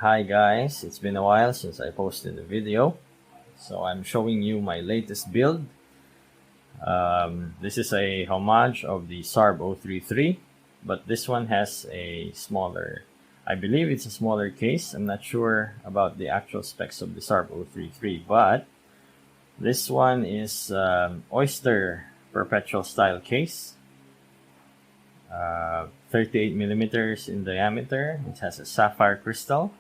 Hi guys, it's been a while since I posted a video, so I'm showing you my latest build. This is a homage of the SARB033, but this one has a smaller, I believe it's a smaller case. I'm not sure about the actual specs of the SARB033, but this one is Oyster Perpetual style case. 38 millimeters in diameter. It has a Sapphire Crystal,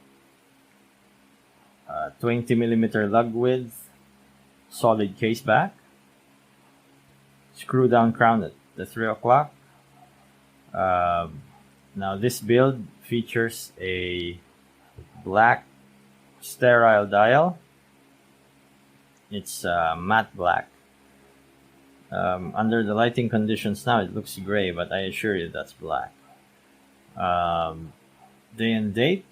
20 millimeter lug width, solid case back, screw down crown at the 3 o'clock. Now this build features a black sterile dial. It's matte black. Under the lighting conditions now, it looks gray, but I assure you that's black. Day and date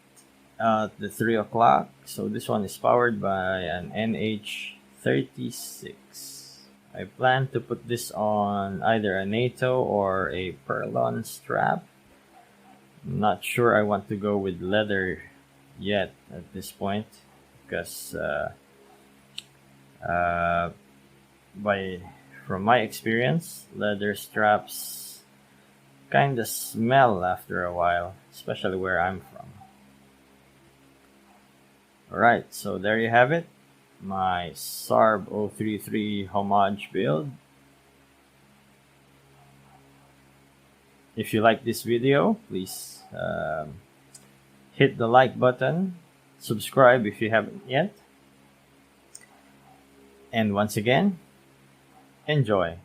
at the 3 o'clock. So this one is powered by an NH36. I plan to put this on either a NATO or a Perlon strap. I'm not sure I want to go with leather yet at this point because from my experience, leather straps kind of smell after a while, especially where I'm from. Alright, so there you have it, my SARB033 homage build. If you like this video, please hit the like button, subscribe if you haven't yet, and once again, enjoy.